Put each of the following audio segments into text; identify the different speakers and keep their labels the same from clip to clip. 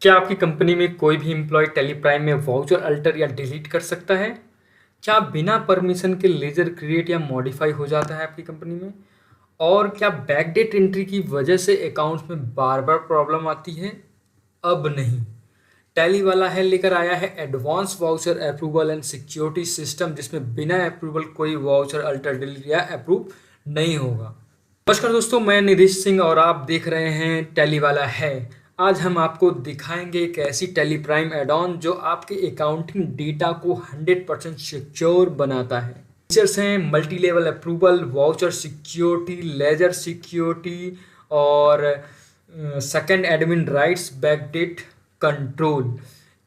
Speaker 1: क्या आपकी कंपनी में कोई भी एम्प्लॉय टेलीप्राइम में वाउचर अल्टर या डिलीट कर सकता है? क्या बिना परमिशन के लेजर क्रिएट या मॉडिफाई हो जाता है आपकी कंपनी में? और क्या बैकडेट एंट्री की वजह से अकाउंट्स में बार बार प्रॉब्लम आती है? अब नहीं। टैली वाला है लेकर आया है advance voucher approval and security system, जिसमें बिना अप्रूवल कोई वाउचर अल्टर डिलीट या अप्रूव नहीं होगा। नमस्कार दोस्तों, मैं निधीश सिंह और आप देख रहे हैं टैली वाला है। आज हम आपको दिखाएंगे एक ऐसी टैली प्राइम एड ऑन जो आपके अकाउंटिंग डेटा को 100% सिक्योर बनाता है। फीचर्स हैं multi level approval, voucher security, ledger security और second admin rights, backdate control.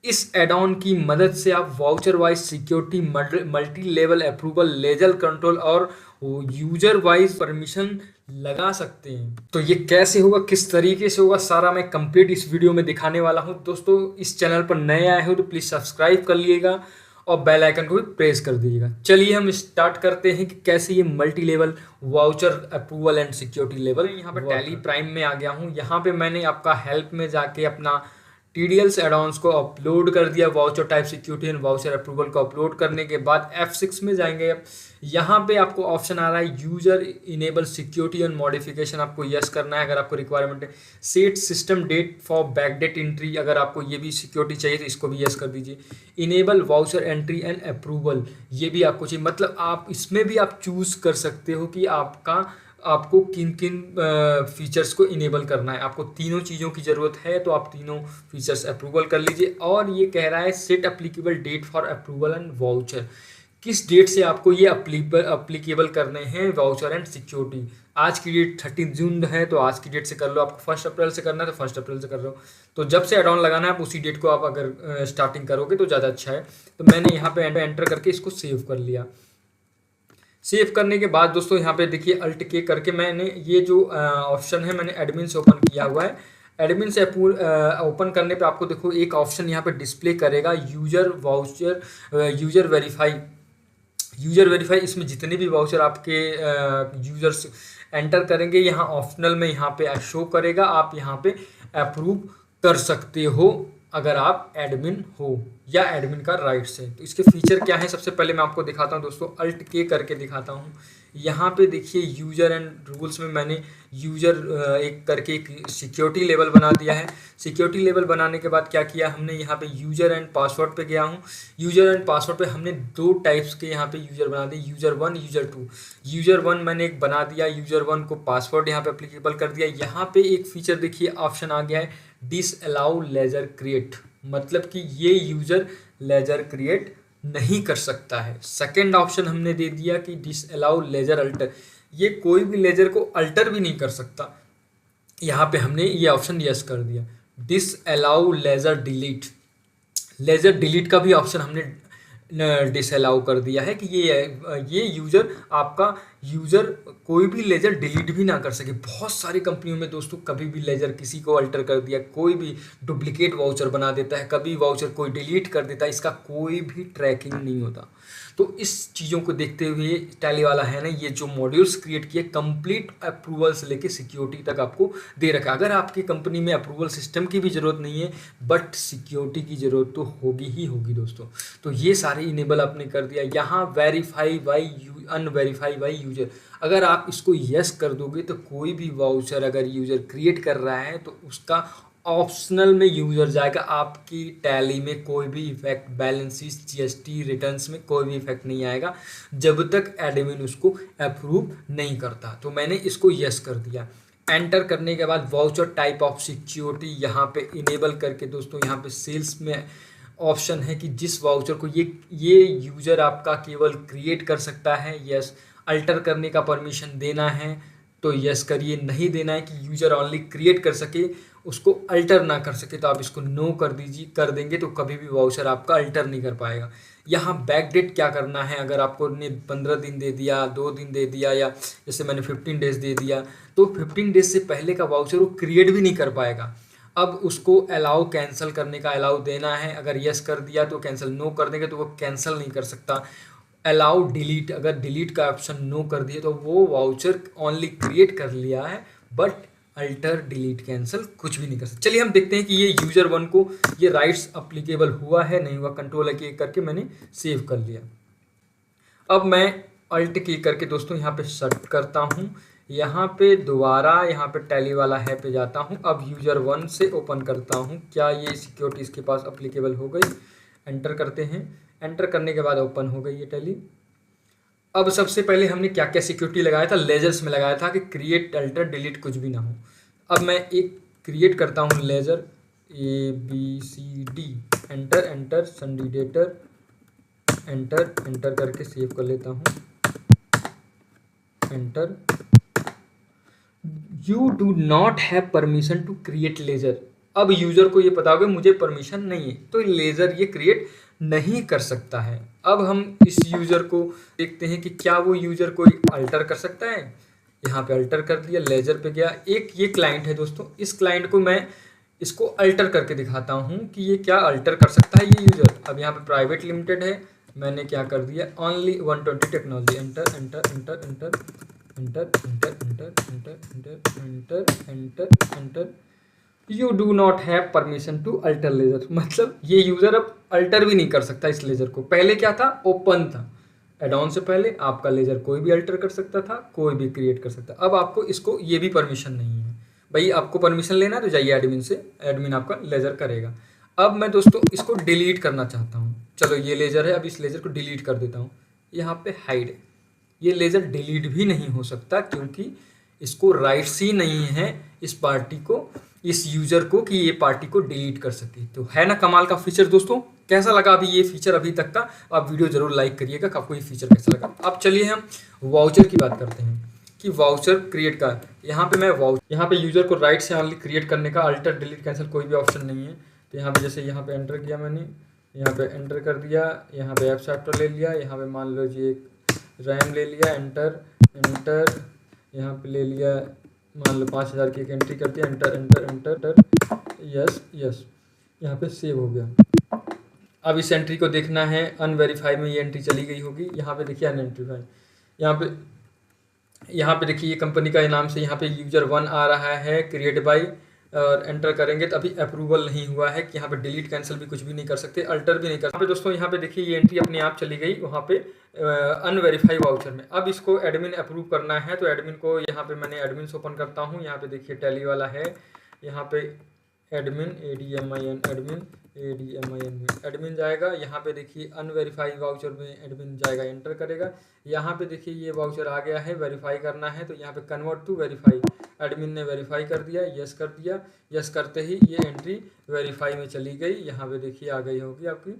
Speaker 1: इस एड ऑन की मदद से आप voucher wise security, multi level approval, ledger control और यूजर वाइज परमिशन लगा सकते हैं। तो ये कैसे होगा, किस तरीके से होगा, सारा मैं कंप्लीट इस वीडियो में दिखाने वाला हूं। दोस्तों, इस चैनल पर नए आए हो तो प्लीज़ सब्सक्राइब कर लीजिएगा और बेल आइकन को भी प्रेस कर दीजिएगा। चलिए हम स्टार्ट करते हैं कि कैसे ये multi level voucher approval and security level. यहाँ पर टैली प्राइम में आ गया हूँ। यहाँ पे मैंने आपका हेल्प में जाके अपना TDLs एडॉन्स को अपलोड कर दिया। Voucher type security and voucher approval को अपलोड करने के बाद F6 में जाएंगे। अब यहाँ पे आपको ऑप्शन आ रहा है user enable security and modification, आपको यस करना है अगर आपको रिक्वायरमेंट है। Set system date for backdate entry, अगर आपको ये भी सिक्योरिटी चाहिए तो इसको भी यस कर दीजिए। Enable voucher entry and approval, ये भी आपको चाहिए। मतलब आप इसमें भी आप चूज कर सकते हो कि आपको किन किन फीचर्स को इनेबल करना है। आपको तीनों चीज़ों की ज़रूरत है तो आप तीनों फीचर्स अप्रूवल कर लीजिए। और ये कह रहा है set applicable date for approval and voucher, किस डेट से आपको ये अप्लीकेबल करने हैं वाउचर एंड सिक्योरिटी। आज की डेट 30 जून है तो आज की डेट से कर लो। आपको 1 अप्रैल से करना है तो 1 अप्रैल से कर लो। तो जब से एड ऑन लगाना है आप उसी डेट को आप अगर स्टार्टिंग करोगे तो ज़्यादा अच्छा है। तो मैंने यहाँ पे एंटर करके इसको सेव कर लिया। सेव करने के बाद दोस्तों यहाँ पे देखिए अल्ट के करके मैंने ये जो ऑप्शन है मैंने एडमिन से ओपन किया हुआ है। एडमिन से ओपन करने पे आपको देखो एक ऑप्शन यहाँ पे डिस्प्ले करेगा user voucher, user verify. User verify, इसमें जितने भी वाउचर आपके यूजर्स एंटर करेंगे यहाँ ऑप्शनल में यहाँ पे शो करेगा। आप यहाँ पे अप्रूव कर सकते हो अगर आप एडमिन हो या एडमिन का राइट्स है। तो इसके फीचर क्या है, सबसे पहले मैं आपको दिखाता हूँ दोस्तों, अल्ट के करके दिखाता हूँ। यहाँ पे देखिए यूजर एंड रूल्स में मैंने यूजर एक करके एक सिक्योरिटी लेवल बना दिया है। सिक्योरिटी लेवल बनाने के बाद क्या किया हमने, यहाँ पे यूजर एंड पासवर्ड पे गया हूँ। यूजर एंड पासवर्ड पे हमने 2 टाइप्स के यहाँ पे यूजर बना दिए, यूजर 1 यूजर 2। यूजर 1 मैंने एक बना दिया, यूजर 1 को पासवर्ड यहाँ पे अप्लीकेबल कर दिया। यहाँ पे एक फीचर देखिए ऑप्शन आ गया है डिसअलाउ लेजर क्रिएट, मतलब कि ये यूजर लेजर क्रिएट नहीं कर सकता है। सेकंड ऑप्शन हमने दे दिया कि डिसअलाउ लेजर अल्टर, ये कोई भी लेजर को अल्टर भी नहीं कर सकता। यहाँ पे हमने ये ऑप्शन यस कर दिया। Disallow ledger delete, ledger delete का भी ऑप्शन हमने डिसअलाउ कर दिया है कि ये यूजर आपका यूजर कोई भी लेजर डिलीट भी ना कर सके। बहुत सारी कंपनियों में दोस्तों कभी भी लेजर किसी को अल्टर कर दिया, कोई भी डुप्लीकेट वाउचर बना देता है, कभी वाउचर कोई डिलीट कर देता है, इसका कोई भी ट्रैकिंग नहीं होता। तो इस चीज़ों को देखते हुए टैली वाला है ना, ये जो मॉड्यूल्स क्रिएट किए कंप्लीट अप्रूवल से लेके सिक्योरिटी तक आपको दे रखा है। अगर आपकी कंपनी में अप्रूवल सिस्टम की भी ज़रूरत नहीं है बट सिक्योरिटी की ज़रूरत तो होगी ही होगी दोस्तों। तो ये सारे इनेबल आपने कर दिया। यहाँ verify by unverify by user, अगर आप इसको यस कर दोगे तो कोई भी वाउचर अगर यूजर क्रिएट कर रहा है तो उसका ऑप्शनल में यूजर जाएगा। आपकी टैली में कोई भी effect, balance sheet, GST returns में कोई भी इफेक्ट नहीं आएगा जब तक एडमिन उसको अप्रूव नहीं करता। तो मैंने इसको यस कर दिया। एंटर करने के बाद वाउचर टाइप ऑफ सिक्योरिटी यहाँ पे इनेबल करके दोस्तों यहाँ पे सेल्स में ऑप्शन है कि जिस वाउचर को ये यूजर आपका केवल क्रिएट कर सकता है, यस। अल्टर करने का परमिशन देना है तो यस करिए, नहीं देना है कि यूजर ओनली क्रिएट कर सके उसको अल्टर ना कर सके तो आप इसको नो कर दीजिए, कर देंगे तो कभी भी वाउचर आपका अल्टर नहीं कर पाएगा। यहाँ बैक डेट क्या करना है, अगर आपको ने 15 दिन दे दिया, 2 दिन दे दिया, या जैसे मैंने 15 डेज दे दिया तो 15 डेज से पहले का वाउचर वो क्रिएट भी नहीं कर पाएगा। अब उसको अलाउ कैंसिल करने का अलाउ देना है, अगर यस कर दिया तो कैंसिल, नो कर देंगे तो वो कैंसिल नहीं कर सकता। अलाउ डिलीट, अगर डिलीट का ऑप्शन नो कर दिए तो वो वाउचर ओनली क्रिएट कर लिया है बट अल्टर डिलीट कैंसिल कुछ भी नहीं कर सकते। चलिए हम देखते हैं कि ये यूजर 1 को ये राइट्स अप्लीकेबल हुआ है नहीं हुआ। कंट्रोल की करके मैंने सेव कर लिया। अब मैं अल्ट की करके दोस्तों यहाँ पे सर्च करता हूँ, यहाँ पे दोबारा यहाँ पे टैली वाला है पे जाता हूँ। अब यूजर 1 से ओपन करता हूँ, क्या ये सिक्योरिटी इसके पास अप्लीकेबल हो गई। एंटर करते हैं, एंटर करने के बाद ओपन हो गई ये टैली। अब सबसे पहले हमने क्या क्या सिक्योरिटी लगाया था, लेजर्स में लगाया था कि क्रिएट अल्टर डिलीट कुछ भी ना हो। अब मैं एक क्रिएट करता हूँ ledger ABCD, enter enter sundry debtor, enter enter करके सेव कर लेता हूँ, enter. You do not have permission to create ledger. अब यूजर को ये पता होगा मुझे परमिशन नहीं है, तो लेजर ये क्रिएट नहीं कर सकता है। अब हम इस यूजर को देखते हैं कि क्या वो यूजर कोई अल्टर कर सकता है। यहाँ पे अल्टर कर दिया, लेजर पे गया। एक ये क्लाइंट है दोस्तों, इस क्लाइंट को मैं इसको अल्टर करके दिखाता हूँ कि ये क्या अल्टर कर सकता है ये यूजर। अब यहाँ पे प्राइवेट लिमिटेड है, मैंने क्या कर दिया only 120 technology, enter enter enter enter enter enter enter enter enter enter enter. You do not have permission to alter ledger, मतलब ये यूजर अब अल्टर भी नहीं कर सकता इस लेजर को। पहले क्या था, ओपन था। एड ऑन से पहले आपका लेजर कोई भी अल्टर कर सकता था, कोई भी क्रिएट कर सकता। अब आपको इसको ये भी परमिशन नहीं है। भाई आपको परमिशन लेना है तो जाइए एडमिन से, एडमिन आपका लेजर करेगा। अब मैं दोस्तों इसको डिलीट करना चाहता हूँ। चलो ये लेजर है, अब इस लेजर को डिलीट कर देता हूँ। यहाँ पे हाइड है, ये लेजर डिलीट भी नहीं हो सकता क्योंकि इसको राइट्स ही नहीं है इस पार्टी को, इस यूजर को, कि ये पार्टी को डिलीट कर सके। तो है ना कमाल का फीचर दोस्तों। कैसा लगा अभी ये फीचर अभी तक का, आप वीडियो जरूर लाइक करिएगा कि आपको ये फीचर कैसा लगा। अब चलिए हम वाउचर की बात करते हैं कि वाउचर क्रिएट का, यहाँ पे मैं यहाँ पे यूजर को राइट से ऑनली क्रिएट करने का, अल्टर डिलीट कैंसिल कोई भी ऑप्शन नहीं है। तो यहाँ पे जैसे यहाँ पे एंटर किया मैंने, यहाँ पे एंटर कर दिया, यहाँ पे ऐप सॉफ्टवेयर ले लिया, यहाँ पे मान लो जी एक रैम ले लिया, एंटर एंटर, यहाँ पे ले लिया मान लो 5000 की एक एंट्री करती है, enter enter enter, yes yes, यहाँ पे सेव हो गया। अब इस एंट्री को देखना है, अनवेरीफाई में ये एंट्री चली गई होगी। यहाँ पे देखिए अनवेरीफाई, यहाँ पे देखिए ये कंपनी का नाम से यहाँ पे यूजर 1 आ रहा है, क्रिएट बाई, और एंटर करेंगे तो अभी अप्रूवल नहीं हुआ है कि यहाँ पे डिलीट कैंसिल भी कुछ भी नहीं कर सकते, अल्टर भी नहीं कर सकते। दोस्तों यहाँ पे देखिए ये एंट्री अपने आप चली गई वहाँ पे अनवेरीफाई वाउचर में। अब इसको एडमिन अप्रूव करना है, तो एडमिन को यहाँ पे मैंने एडमिन से ओपन करता हूँ। यहाँ पे देखिए टैली वाला है, यहाँ पे एडमिन एडमिन में एडमिन जाएगा। यहाँ पे देखिए अनवेरीफाई वाउचर में एडमिन जाएगा, एंटर करेगा। यहाँ पे देखिए ये वाउचर आ गया है, वेरीफाई करना है, तो यहाँ पे कन्वर्ट टू वेरीफाई, एडमिन ने वेरीफाई कर दिया, यस कर दिया। यस करते ही ये एंट्री वेरीफाई में चली गई। यहाँ पे देखिए आ गई होगी आपकी,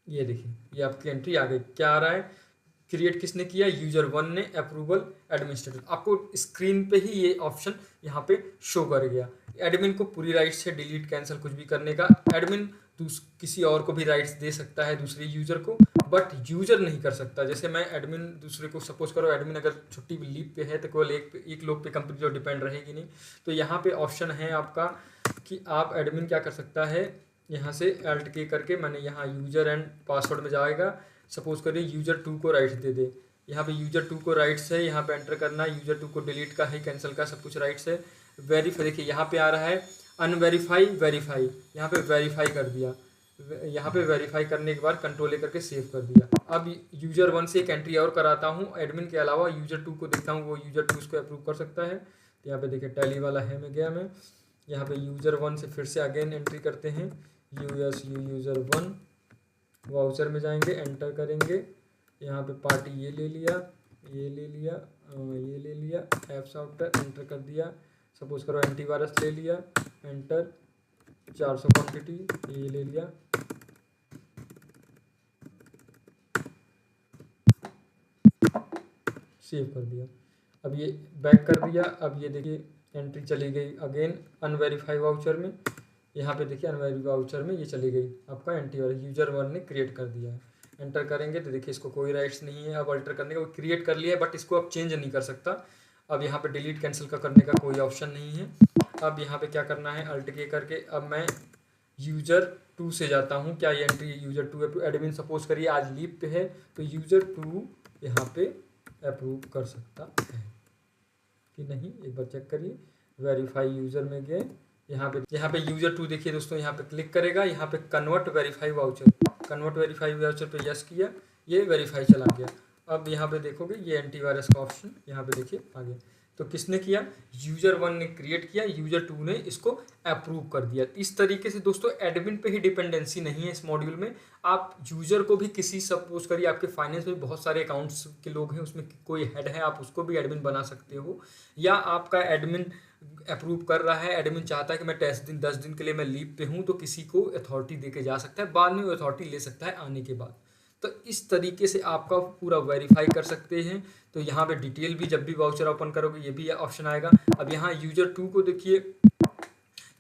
Speaker 1: ये देखिए ये आपकी एंट्री आ गई। क्या आ रहा है, क्रिएट किसने किया, यूजर 1 ने, अप्रूवल एडमिनिस्ट्रेटर। आपको स्क्रीन पे ही ये ऑप्शन यहाँ पे शो कर गया। एडमिन को पूरी राइट्स है डिलीट कैंसिल कुछ भी करने का। एडमिन किसी और को भी राइट्स दे सकता है, दूसरे यूजर को, बट यूजर नहीं कर सकता। जैसे मैं एडमिन दूसरे को, सपोज करो एडमिन अगर छुट्टी लीव पे है तो केवल एक लोग पे कंपनी जो डिपेंड रहेगी नहीं। तो यहाँ पे ऑप्शन है आपका कि आप एडमिन क्या कर सकता है, यहाँ से अल्ट के करके मैंने यहाँ यूजर एंड पासवर्ड में जाएगा। सपोज करिए यूजर 2 को राइट्स दे दे, यहाँ पे यूजर 2 को राइट्स है, यहाँ पे एंटर करना है। यूजर 2 को डिलीट का है, कैंसिल का, सब कुछ राइट्स है। वेरीफाई देखिए यहाँ पे आ रहा है अनवेरीफाई वेरीफाई, यहाँ पे वेरीफाई कर दिया। यहाँ पे वेरीफाई करने के बाद कंट्रोल करके सेव कर दिया। अब यूजर 1 से एक एंट्री और कराता हूँ, एडमिन के अलावा यूजर 2 को देखता हूँ, वो यूजर 2 उसको अप्रूव कर सकता है। तो यहाँ पे देखिए टैली वाला है, मैं गया, मैं यहाँ पे यूजर 1 से फिर से अगेन एंट्री करते हैं, यूजर 1 वाउचर में जाएंगे, एंटर करेंगे। यहाँ पे पार्टी ये ले लिया, ये ले लिया, ये ले लिया, ऐप सॉफ्टवेयर एंटर कर दिया। सपोज करो एंटीवायरस ले लिया, एंटर, 400 क्वांटिटी ये ले लिया, सेव कर दिया। अब ये बैक कर दिया। अब ये देखिए एंट्री चली गई अगेन अनवेरीफाई वाउचर में। यहाँ पे देखिए अनवेरीफाई वाउचर में ये चली गई आपका एंटीवायरस, यूजर 1 ने क्रिएट कर दिया है। एंटर करेंगे तो देखिए इसको कोई राइट्स नहीं है अब अल्टर करने का, वो क्रिएट कर लिया है बट इसको अब चेंज नहीं कर सकता। अब यहाँ पे डिलीट कैंसिल का करने का कोई ऑप्शन नहीं है। अब यहाँ पे क्या करना है, अल्ट के करके अब मैं यूजर 2 से जाता हूँ। क्या ये एंट्री यूजर 2 एडमिन सपोज करिए आज लीव पे है, तो यूजर 2 यहाँ पे अप्रूव कर सकता है कि नहीं, एक बार चेक करिए। वेरीफाई यूज़र में गए, यहाँ पे यूज़र 2 देखिए दोस्तों, यहाँ पे क्लिक करेगा, यहाँ पे कन्वर्ट वेरीफाई वाउचर पे यस किया, ये वेरीफाई चला गया। अब यहाँ पे देखोगे ये एंटीवायरस का ऑप्शन यहाँ पे देखिए आ गया। तो किसने किया? यूज़र 1 ने क्रिएट किया, यूज़र 2 ने इसको अप्रूव कर दिया। इस तरीके से दोस्तों एडमिन पे ही डिपेंडेंसी नहीं है इस मॉड्यूल में। आप यूज़र को भी किसी, सपोज करिए आपके फाइनेंस में बहुत सारे अकाउंट्स के लोग हैं, उसमें कोई हेड है, आप उसको भी एडमिन बना सकते हो। या आपका एडमिन अप्रूव कर रहा है, एडमिन चाहता है कि मैं 10 दिन के लिए मैं लीव पे हूँ, तो किसी को अथॉरिटी दे के जा सकता है, बाद में वो अथॉरिटी ले सकता है आने के बाद। तो इस तरीके से आपका पूरा वेरीफाई कर सकते हैं। तो यहाँ पे डिटेल भी जब भी वाउचर ओपन करोगे ये भी ऑप्शन आएगा। अब यहाँ यूज़र 2 को देखिए,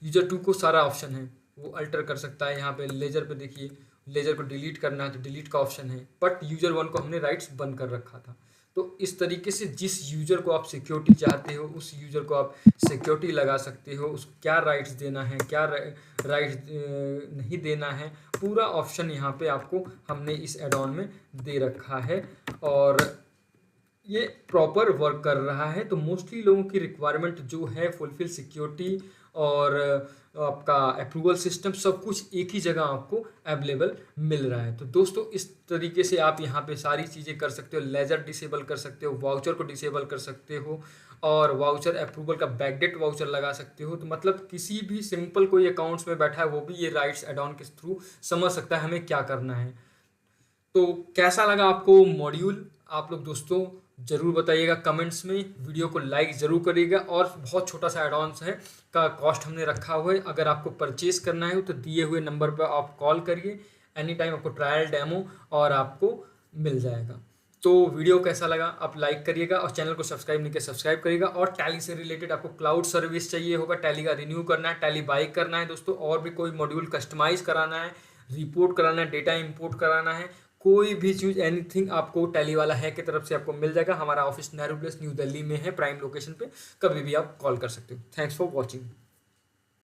Speaker 1: यूज़र 2 को सारा ऑप्शन है, वो अल्टर कर सकता है। यहाँ पे लेजर पे देखिए, लेजर को डिलीट करना है तो डिलीट का ऑप्शन है, बट यूज़र 1 को हमने राइट्स बंद कर रखा था। तो इस तरीके से जिस यूज़र को आप सिक्योरिटी चाहते हो उस यूज़र को आप सिक्योरिटी लगा सकते हो, उस क्या राइट्स देना है, क्या राइट्स नहीं देना है, पूरा ऑप्शन यहाँ पे आपको हमने इस एड ऑन में दे रखा है और ये प्रॉपर वर्क कर रहा है। तो मोस्टली लोगों की रिक्वायरमेंट जो है फुलफिल सिक्योरिटी और आपका अप्रूवल सिस्टम, सब कुछ एक ही जगह आपको अवेलेबल मिल रहा है। तो दोस्तों इस तरीके से आप यहाँ पे सारी चीज़ें कर सकते हो। लेजर डिसेबल कर सकते हो, वाउचर को डिसेबल कर सकते हो और वाउचर अप्रूवल का बैकडेट वाउचर लगा सकते हो। तो मतलब किसी भी सिंपल कोई अकाउंट्स में बैठा है वो भी ये राइट्स एड ऑन के थ्रू समझ सकता है हमें क्या करना है। तो कैसा लगा आपको मॉड्यूल? आप लोग दोस्तों ज़रूर बताइएगा कमेंट्स में, वीडियो को लाइक ज़रूर करिएगा। और बहुत छोटा सा एडवांस है का कॉस्ट हमने रखा हुआ है, अगर आपको परचेज़ करना है तो दिए हुए नंबर पर आप कॉल करिए, एनी टाइम आपको ट्रायल डेमो और आपको मिल जाएगा। तो वीडियो कैसा लगा आप लाइक करिएगा और चैनल को सब्सक्राइब नहीं किया सब्सक्राइब करिएगा। और टैली से रिलेटेड आपको क्लाउड सर्विस चाहिए होगा, टैली का रिन्यू करना है, टैली बाई करना है दोस्तों, और भी कोई मॉड्यूल कस्टमाइज़ कराना है, रिपोर्ट कराना है, डेटा इंपोर्ट कराना है, कोई भी चीज़ एनीथिंग आपको टैली वाला है की तरफ से आपको मिल जाएगा। हमारा office Nehru place new Delhi में है, प्राइम लोकेशन पे, कभी भी आप कॉल कर सकते हो। Thanks for watching.